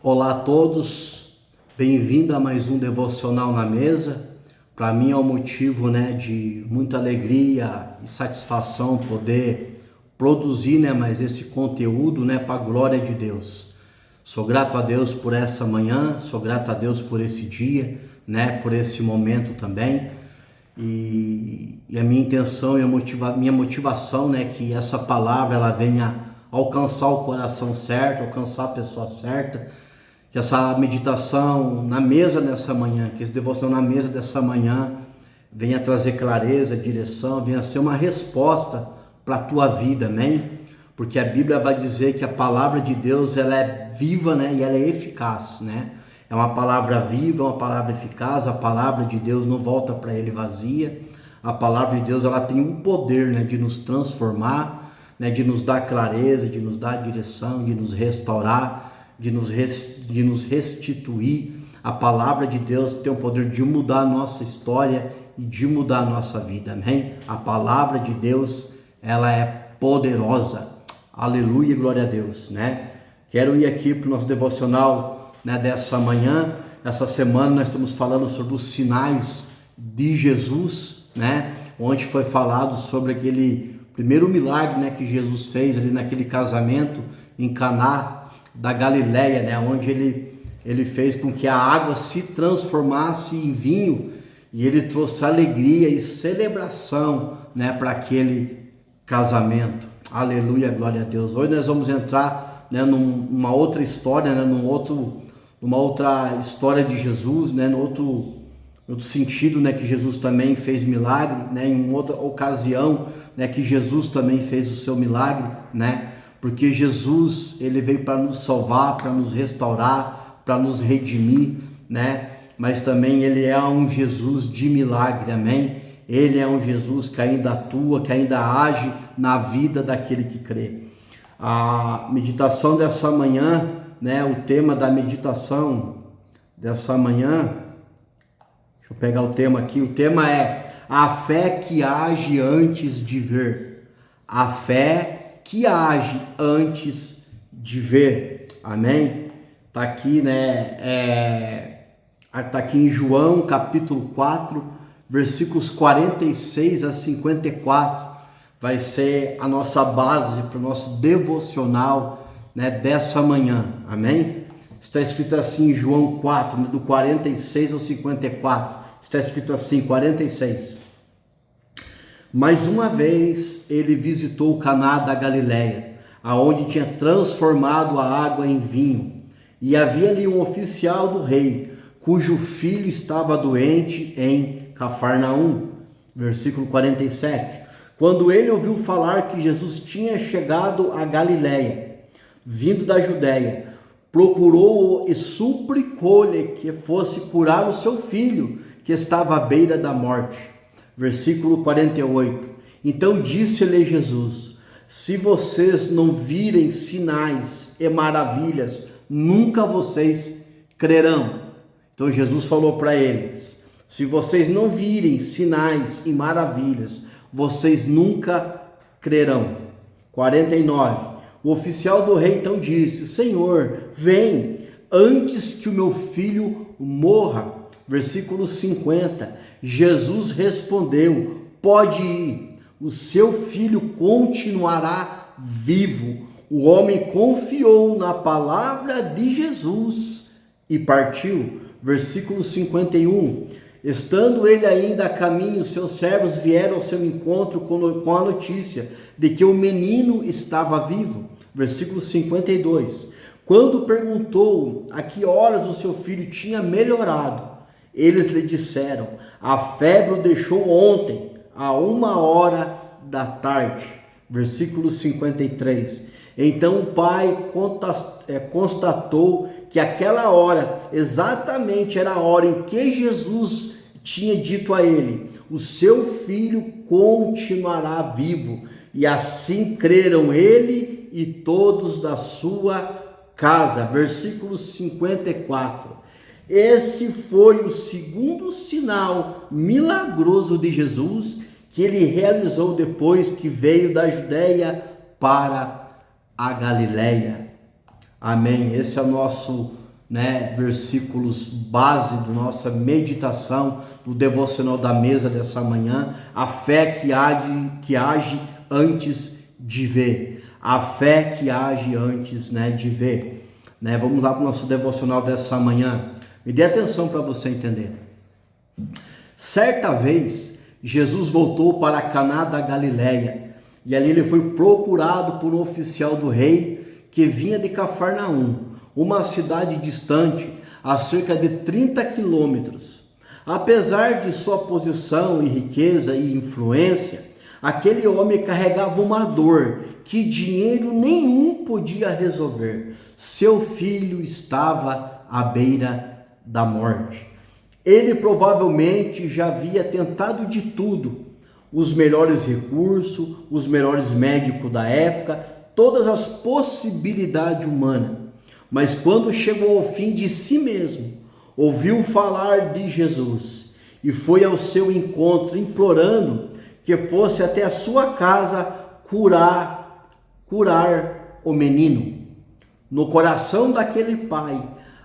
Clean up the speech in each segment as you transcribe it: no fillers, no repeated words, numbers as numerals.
Olá a todos, bem-vindo a mais um Devocional na Mesa. Para mim é um motivo de muita alegria e satisfação poder produzir mais esse conteúdo para a glória de Deus. Sou grato a Deus por essa manhã, sou grato a Deus por esse dia, por esse momento também. E a minha intenção e minha motivação que essa palavra ela venha alcançar o coração certo, alcançar a pessoa certa, que essa meditação na mesa nessa manhã, que esse devocional na mesa dessa manhã venha trazer clareza, direção, venha ser uma resposta para a tua vida, amém? Porque a Bíblia vai dizer que a palavra de Deus ela é viva, e ela é eficaz, É uma palavra viva, uma palavra eficaz. A palavra de Deus não volta para ele vazia. A palavra de Deus ela tem um poder de nos transformar, de nos dar clareza, de nos dar direção, de nos restaurar, de nos restituir. A palavra de Deus tem o poder de mudar a nossa história e de mudar a nossa vida, amém? A palavra de Deus ela é poderosa. Aleluia, glória a Deus, Quero ir aqui para o nosso devocional dessa manhã. Essa semana nós estamos falando sobre os sinais de Jesus, onde foi falado sobre aquele primeiro milagre que Jesus fez ali naquele casamento em Caná da Galileia, onde ele fez com que a água se transformasse em vinho e ele trouxe alegria e celebração para aquele casamento. Aleluia, glória a Deus. Hoje nós vamos entrar numa outra história, numa outra história de Jesus, no outro sentido, que Jesus também fez milagre, em outra ocasião, que Jesus também fez o seu milagre, porque Jesus, ele veio para nos salvar, para nos restaurar, para nos redimir, mas também ele é um Jesus de milagre, amém? Ele é um Jesus que ainda atua, que ainda age na vida daquele que crê. A meditação dessa manhã, o tema da meditação dessa manhã, deixa eu pegar o tema aqui, o tema é a fé que age antes de ver. A fé que age antes de ver, amém? Tá aqui, tá aqui em João capítulo 4, versículos 46 a 54, vai ser a nossa base para o nosso devocional dessa manhã, amém? Está escrito assim em João 4, do 46 ao 54, está escrito assim, 46. Mais uma vez ele visitou Caná da Galileia, aonde tinha transformado a água em vinho, e havia ali um oficial do rei, cujo filho estava doente em Cafarnaum. Versículo 47. Quando ele ouviu falar que Jesus tinha chegado a Galileia, vindo da Judéia, procurou-o e suplicou-lhe que fosse curar o seu filho, que estava à beira da morte. Versículo 48. Então disse-lhe Jesus: se vocês não virem sinais e maravilhas, nunca vocês crerão. Então Jesus falou para eles: se vocês não virem sinais e maravilhas, vocês nunca crerão. 49. O oficial do rei então disse: Senhor, vem antes que o meu filho morra. Versículo 50. Jesus respondeu: pode ir, o seu filho continuará vivo. O homem confiou na palavra de Jesus e partiu. Versículo 51. Estando ele ainda a caminho, seus servos vieram ao seu encontro com a notícia de que o menino estava vivo. Versículo 52. Quando perguntou a que horas o seu filho tinha melhorado, eles lhe disseram: a febre o deixou ontem, a 1h Versículo 53. Então o pai constatou que aquela hora, exatamente era a hora em que Jesus tinha dito a ele: o seu filho continuará vivo. E assim creram ele e todos da sua casa. Versículo 54. Esse foi o segundo sinal milagroso de Jesus que ele realizou depois que veio da Judéia para a Galileia. Amém. Esse é o nosso né, versículos base da nossa meditação, do devocional da mesa dessa manhã. A fé que age antes de ver. A fé que age antes, né, de ver. Né? Vamos lá para o nosso devocional dessa manhã. Me dê atenção para você entender. Certa vez, Jesus voltou para Caná da Galileia, e ali ele foi procurado por um oficial do rei que vinha de Cafarnaum, uma cidade distante, a cerca de 30 quilômetros. Apesar de sua posição e riqueza e influência, aquele homem carregava uma dor que dinheiro nenhum podia resolver. Seu filho estava à beira da morte. Ele provavelmente já havia tentado de tudo, os melhores recursos, os melhores médicos da época, todas as possibilidades humanas. Mas quando chegou ao fim de si mesmo, ouviu falar de Jesus e foi ao seu encontro implorando que fosse até a sua casa curar o menino. No coração daquele pai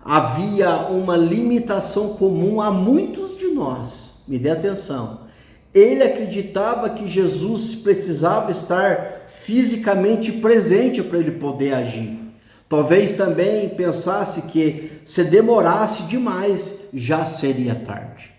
havia uma limitação comum a muitos de nós. Me dê atenção. Ele acreditava que Jesus precisava estar fisicamente presente para ele poder agir. Talvez também pensasse que se demorasse demais, já seria tarde,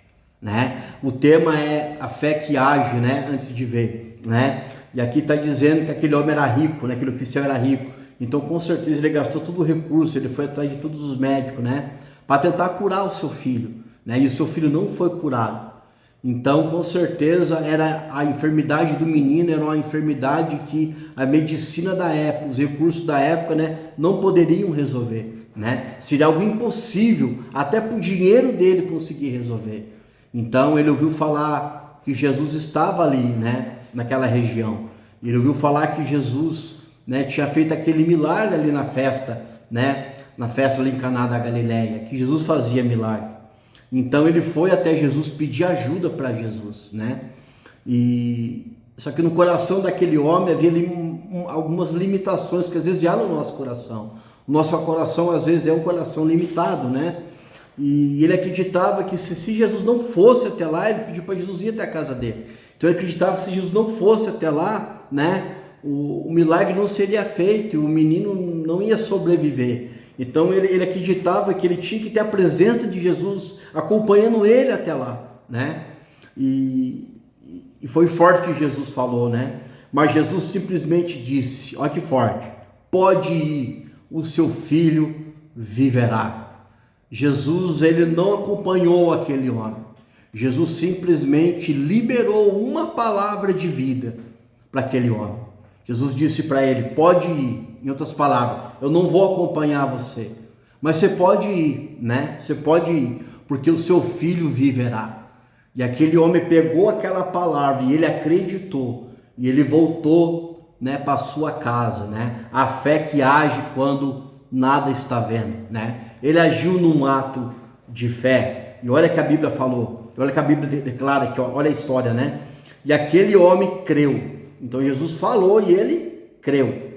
né? O tema é a fé que age, né, antes de ver, né? E aqui está dizendo que aquele homem era rico, né? Aquele oficial era rico. Então, com certeza, ele gastou todo o recurso, ele foi atrás de todos os médicos, né? Para tentar curar o seu filho, né? E o seu filho não foi curado. Então, com certeza, era a enfermidade do menino, era uma enfermidade que a medicina da época, os recursos da época, né, não poderiam resolver, né? Seria algo impossível, até para o dinheiro dele conseguir resolver. Então, ele ouviu falar que Jesus estava ali, né, naquela região. Ele ouviu falar que Jesus, né, tinha feito aquele milagre ali na festa, né, na festa ali em Caná da Galileia, que Jesus fazia milagre. Então ele foi até Jesus pedir ajuda para Jesus, né? E só que no coração daquele homem havia ali algumas limitações que às vezes há no nosso coração. O nosso coração às vezes é um coração limitado, né? E ele acreditava que se Jesus não fosse até lá, ele pediu para Jesus ir até a casa dele. Então ele acreditava que se Jesus não fosse até lá, né, o milagre não seria feito, e o menino não ia sobreviver. Então ele acreditava que ele tinha que ter a presença de Jesus acompanhando ele até lá, né? E foi forte que Jesus falou, né? Mas Jesus simplesmente disse, olha que forte: pode ir, o seu filho viverá. Jesus, ele não acompanhou aquele homem. Jesus simplesmente liberou uma palavra de vida para aquele homem. Jesus disse para ele, pode ir. Em outras palavras, eu não vou acompanhar você, mas você pode ir, né? Você pode ir, porque o seu filho viverá. E aquele homem pegou aquela palavra e ele acreditou, e ele voltou, né, para sua casa, né? A fé que age quando nada está vendo, né? Ele agiu num ato de fé. E olha que a Bíblia falou, olha que a Bíblia declara aqui, olha a história, né? E aquele homem creu. Então Jesus falou e ele creu.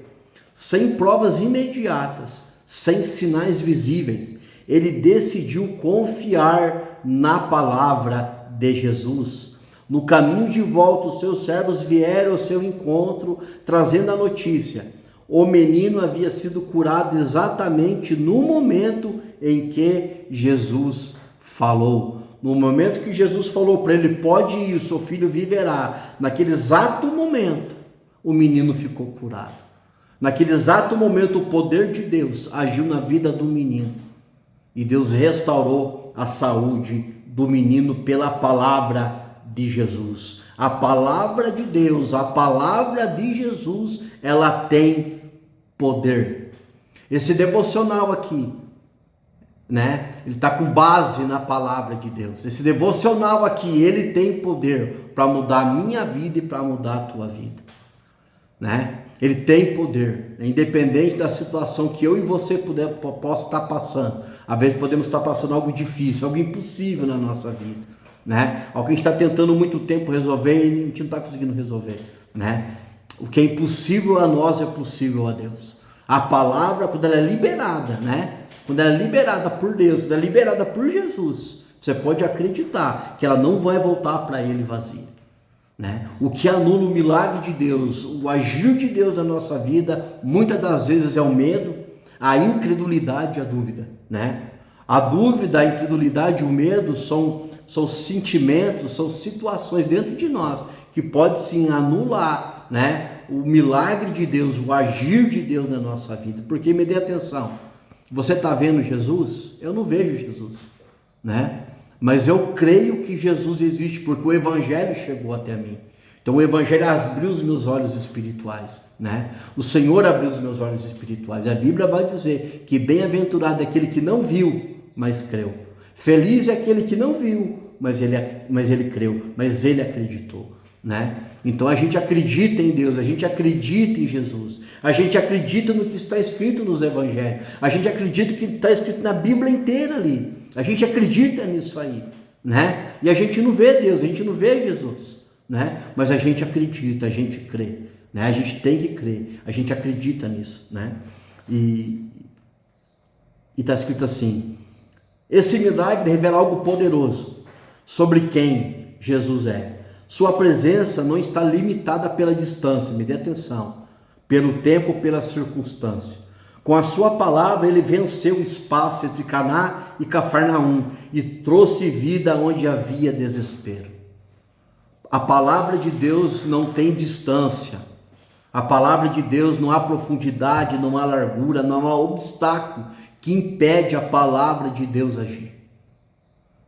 Sem provas imediatas, sem sinais visíveis, ele decidiu confiar na palavra de Jesus. No caminho de volta, os seus servos vieram ao seu encontro, trazendo a notícia: o menino havia sido curado exatamente no momento em que Jesus falou. No momento que Jesus falou para ele, pode ir, o seu filho viverá. Naquele exato momento, o menino ficou curado. Naquele exato momento, o poder de Deus agiu na vida do menino. E Deus restaurou a saúde do menino pela palavra de Jesus. A palavra de Deus, a palavra de Jesus, ela tem poder. Esse devocional aqui, né? Ele está com base na palavra de Deus. Esse devocional aqui, ele tem poder para mudar a minha vida e para mudar a tua vida, né? Ele tem poder, independente da situação que eu e você possa estar passando. Às vezes podemos estar passando algo difícil, algo impossível na nossa vida, né? Algo que a gente está tentando muito tempo resolver e a gente não está conseguindo resolver, né? O que é impossível a nós é possível a Deus. A palavra, quando ela é liberada, né? quando ela é liberada por Deus, quando ela é liberada por Jesus, você pode acreditar que ela não vai voltar para ele vazia, né? O que anula o milagre de Deus, o agir de Deus na nossa vida, muitas das vezes é o medo, a incredulidade e a dúvida, né? A dúvida, a incredulidade e o medo são sentimentos, são situações dentro de nós que pode sim anular, né, o milagre de Deus, o agir de Deus na nossa vida. Porque me dê atenção, você está vendo Jesus? Eu não vejo Jesus, né? Mas eu creio que Jesus existe porque o Evangelho chegou até mim. Então o Evangelho abriu os meus olhos espirituais, né? O Senhor abriu os meus olhos espirituais. A Bíblia vai dizer que bem-aventurado é aquele que não viu, mas creu. Feliz é aquele que não viu, mas ele creu, mas ele acreditou, né? Então a gente acredita em Deus, a gente acredita em Jesus, a gente acredita no que está escrito nos Evangelhos, a gente acredita no que está escrito na Bíblia inteira ali, a gente acredita nisso aí, né? E a gente não vê Deus, a gente não vê Jesus, né? Mas a gente acredita, a gente crê, né? A gente tem que crer, a gente acredita nisso, né? E está escrito assim: esse milagre revela algo poderoso sobre quem Jesus é. Sua presença não está limitada pela distância, me dê atenção, pelo tempo, pela circunstância. Com a sua palavra ele venceu o espaço entre Caná e Cafarnaum e trouxe vida onde havia desespero. A palavra de Deus não tem distância. A palavra de Deus não há profundidade, não há largura, não há obstáculo que impede a palavra de Deus agir.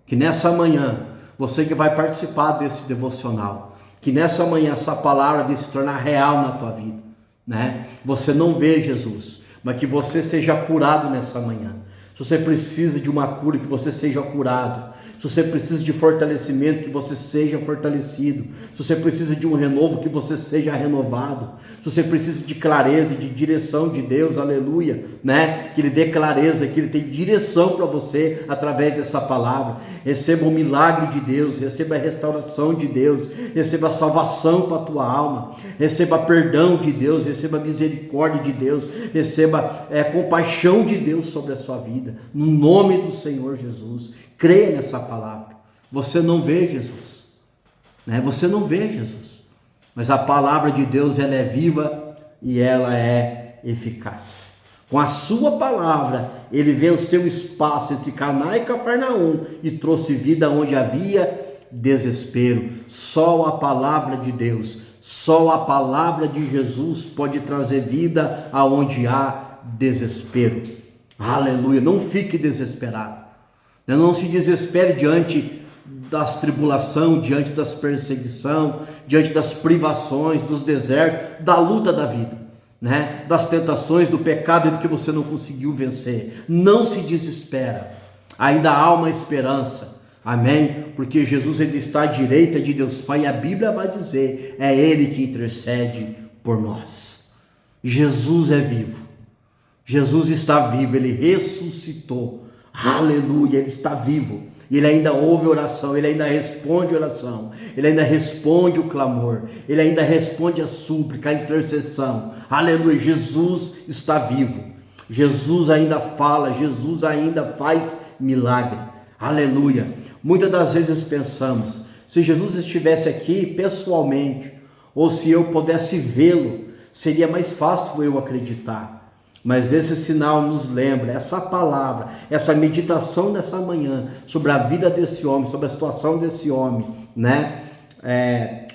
Que nessa manhã, você que vai participar desse devocional, que nessa manhã essa palavra venha se tornar real na tua vida, né? Você não vê Jesus, mas que você seja curado nessa manhã. Se você precisa de uma cura, que você seja curado. Se você precisa de fortalecimento, que você seja fortalecido. Se você precisa de um renovo, que você seja renovado. Se você precisa de clareza, de direção de Deus, aleluia, né? Que Ele dê clareza, que Ele dê direção para você através dessa palavra. Receba o milagre de Deus, receba a restauração de Deus, receba a salvação para a tua alma, receba perdão de Deus, receba misericórdia de Deus, receba compaixão de Deus sobre a sua vida, no nome do Senhor Jesus. Creia nessa palavra. Você não vê Jesus, né? Você não vê Jesus, mas a palavra de Deus, ela é viva e ela é eficaz. Com a sua palavra ele venceu o espaço entre Caná e Cafarnaum e trouxe vida onde havia desespero. Só a palavra de Deus, só a palavra de Jesus pode trazer vida aonde há desespero. Aleluia. Não fique desesperado. Não se desespere diante das tribulações, diante das perseguições, diante das privações, dos desertos, da luta da vida, né? Das tentações, do pecado e do que você não conseguiu vencer. Não se desespera, ainda há uma esperança, amém? Porque Jesus, ele está à direita de Deus Pai, e a Bíblia vai dizer, é Ele que intercede por nós. Jesus é vivo, Jesus está vivo, Ele ressuscitou. Aleluia, Ele está vivo, Ele ainda ouve oração, Ele ainda responde oração, Ele ainda responde o clamor, Ele ainda responde a súplica, a intercessão. Aleluia, Jesus está vivo, Jesus ainda fala, Jesus ainda faz milagre. Aleluia. Muitas das vezes pensamos, se Jesus estivesse aqui pessoalmente, ou se eu pudesse vê-lo, seria mais fácil eu acreditar. Mas esse sinal nos lembra, essa palavra, essa meditação nessa manhã sobre a vida desse homem, sobre a situação desse homem, né?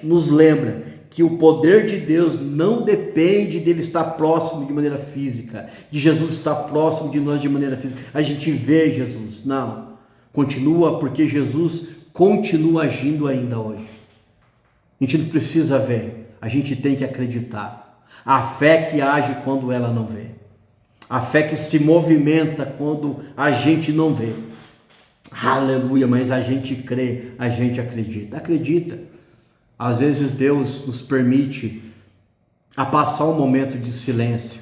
Nos lembra que o poder de Deus não depende dele estar próximo de maneira física, de Jesus estar próximo de nós de maneira física. A gente vê Jesus, não. Continua, porque Jesus continua agindo ainda hoje. A gente não precisa ver, a gente tem que acreditar. A fé que age quando ela não vê. A fé que se movimenta quando a gente não vê. Aleluia, mas a gente crê, a gente acredita. Acredita. Às vezes Deus nos permite a passar um momento de silêncio.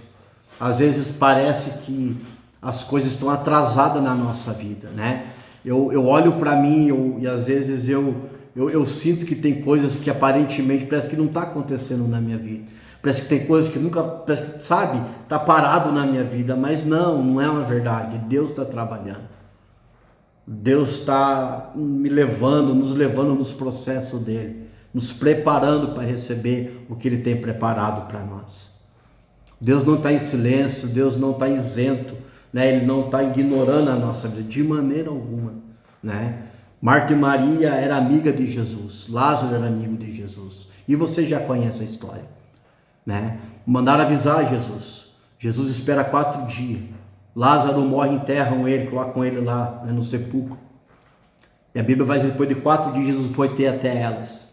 Às vezes parece que as coisas estão atrasadas na nossa vida, né? Eu olho para mim e às vezes eu sinto que tem coisas que aparentemente parece que não está acontecendo na minha vida. parece que tem coisas que nunca, parece que, sabe, está parado na minha vida, mas não é uma verdade. Deus está trabalhando. Deus está me levando, nos levando nos processos dele, nos preparando para receber o que ele tem preparado para nós. Deus não está em silêncio, Deus não está isento, né? Ele não está ignorando a nossa vida de maneira alguma, né? Marta e Maria era amiga de Jesus, Lázaro era amigo de Jesus, e você já conhece a história, né? Mandaram avisar Jesus. Jesus espera 4 dias. Lázaro morre, enterram ele, colocam ele lá, né, no sepulcro. E a Bíblia vai dizer, depois de 4 dias Jesus foi ter até elas.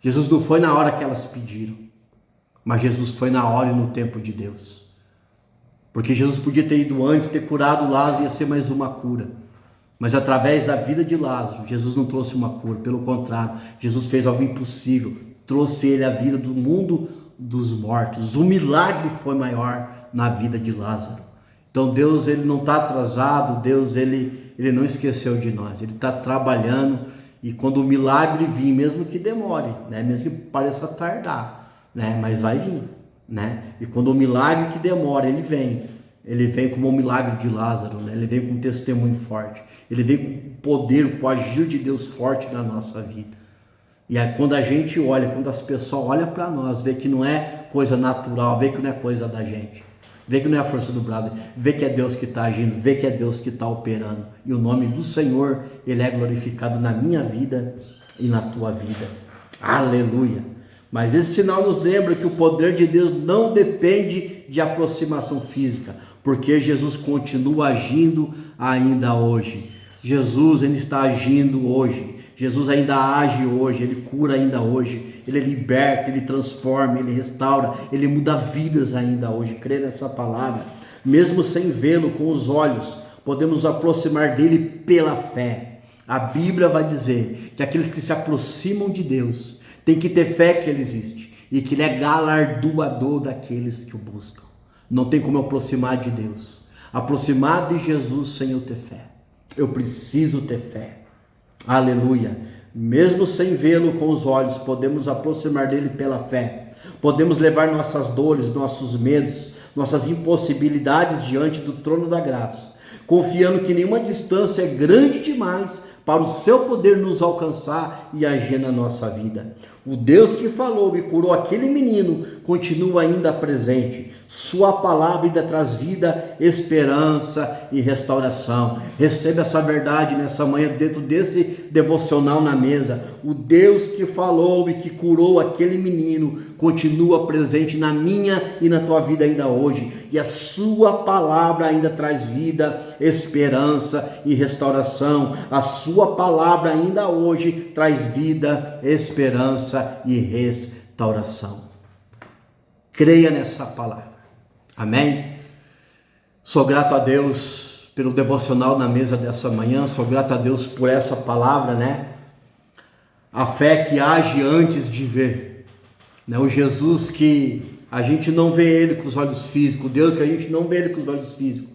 Jesus não foi na hora que elas pediram, mas Jesus foi na hora e no tempo de Deus. Porque Jesus podia ter ido antes, ter curado Lázaro, ia ser mais uma cura. Mas através da vida de Lázaro, Jesus não trouxe uma cura, pelo contrário, Jesus fez algo impossível, trouxe ele a vida do mundo dos mortos. O milagre foi maior na vida de Lázaro. Então Deus, ele não está atrasado, Deus ele não esqueceu de nós, ele está trabalhando, e quando o milagre vir, mesmo que demore, né? Mesmo que pareça tardar, né? Mas vai vir, né? E quando o milagre que demora, ele vem como o milagre de Lázaro, né? Ele vem com um testemunho forte, ele vem com o poder, com o agir de Deus forte na nossa vida. E aí quando a gente olha, quando as pessoas olham para nós, vê que não é coisa natural, vê que não é coisa da gente, vê que não é a força do brado, vê que é Deus que está agindo, vê que é Deus que está operando. E o nome do Senhor, ele é glorificado na minha vida e na tua vida. Aleluia! Mas esse sinal nos lembra que o poder de Deus não depende de aproximação física, porque Jesus continua agindo ainda hoje. Jesus ainda está agindo hoje. Jesus ainda age hoje, ele cura ainda hoje, ele liberta, ele transforma, ele restaura, ele muda vidas ainda hoje. Crê nessa palavra. Mesmo sem vê-lo com os olhos, podemos nos aproximar dele pela fé. A Bíblia vai dizer que aqueles que se aproximam de Deus têm que ter fé que ele existe e que ele é galardoador daqueles que o buscam. Não tem como eu aproximar de Deus, aproximar de Jesus sem eu ter fé. Eu preciso ter fé. Aleluia! Mesmo sem vê-lo com os olhos, podemos nos aproximar dele pela fé. Podemos levar nossas dores, nossos medos, nossas impossibilidades diante do trono da graça, confiando que nenhuma distância é grande demais para o seu poder nos alcançar e agir na nossa vida. O Deus que falou e curou aquele menino continua ainda presente. Sua palavra ainda traz vida, esperança e restauração. Receba essa verdade nessa manhã dentro desse devocional na mesa. O Deus que falou e que curou aquele menino continua presente na minha e na tua vida ainda hoje. E a sua palavra ainda traz vida, esperança e restauração. A sua palavra ainda hoje traz vida, esperança e restauração. Creia nessa palavra. Amém? Sou grato a Deus pelo devocional na mesa dessa manhã. Sou grato a Deus por essa palavra, né? A fé que age antes de ver, né? O Jesus que a gente não vê ele com os olhos físicos, o Deus que a gente não vê ele com os olhos físicos,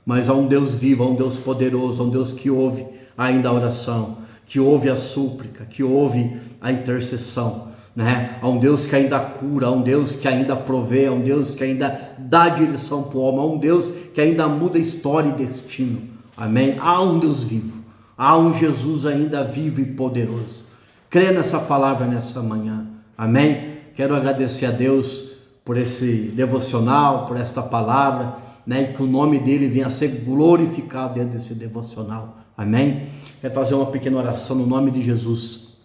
mas há um Deus vivo, há um Deus poderoso, há um Deus que ouve ainda a oração, que ouve a súplica, que ouve a intercessão, né? Há um Deus que ainda cura, há um Deus que ainda provê, há um Deus que ainda dá direção para o homem, há um Deus que ainda muda história e destino. Amém? Há um Deus vivo, há um Jesus ainda vivo e poderoso. Crê nessa palavra nessa manhã. Amém? Quero agradecer a Deus por esse devocional, por esta palavra, né? E que o nome dele venha a ser glorificado dentro desse devocional. Amém? Quero fazer uma pequena oração no nome de Jesus.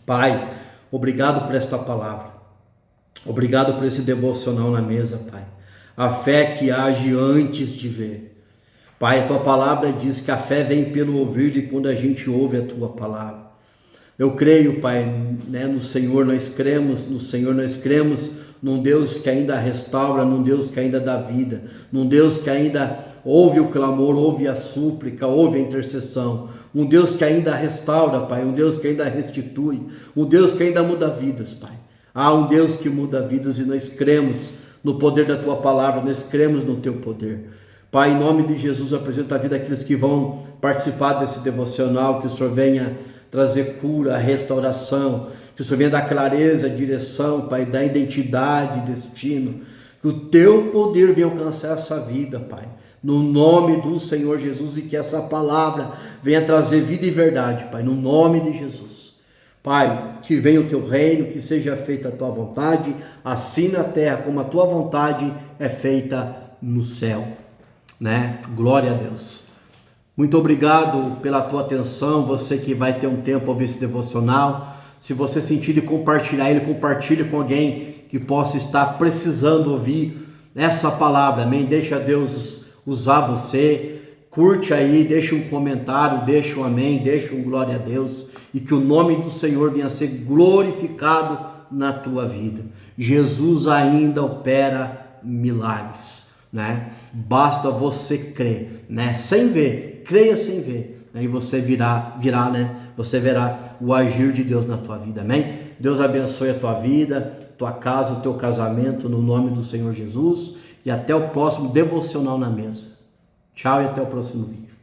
Pai, obrigado por esta palavra. Obrigado por esse devocional na mesa, Pai. A fé que age antes de ver. Pai, a tua palavra diz que a fé vem pelo ouvir, e quando a gente ouve a tua palavra. Eu creio, Pai, né, no Senhor nós cremos, no Senhor nós cremos, num Deus que ainda restaura, num Deus que ainda dá vida, num Deus que ainda ouve o clamor, ouve a súplica, ouve a intercessão, um Deus que ainda restaura, Pai, um Deus que ainda restitui, um Deus que ainda muda vidas, Pai. Há um Deus que muda vidas e nós cremos no poder da tua palavra, nós cremos no teu poder. Pai, em nome de Jesus, apresenta a vida daqueles que vão participar desse devocional, que o Senhor venha trazer cura, restauração, Que o Senhor venha dar clareza, direção, Pai, dar identidade, destino. Que o teu poder venha alcançar essa vida, Pai. No nome do Senhor Jesus, e que essa palavra venha trazer vida e verdade, Pai, no nome de Jesus. Pai, que venha o teu reino, que seja feita a tua vontade, assim na terra como a tua vontade é feita no céu, né? Glória a Deus. Muito obrigado pela tua atenção, você que vai ter um tempo a ouvir esse devocional. Se você sentir de compartilhar ele, compartilhe com alguém que possa estar precisando ouvir essa palavra, amém? Deixa Deus usar você, curte aí, deixa um comentário, deixa um amém, deixa um glória a Deus, e que o nome do Senhor venha a ser glorificado na tua vida. Jesus ainda opera milagres, né? Basta você crer, né? Sem ver, creia sem ver, né? E você virá, né? Você verá o agir de Deus na tua vida, amém? Deus abençoe a tua vida, tua casa, o teu casamento, no nome do Senhor Jesus. E até o próximo devocional na mesa. Tchau e até o próximo vídeo.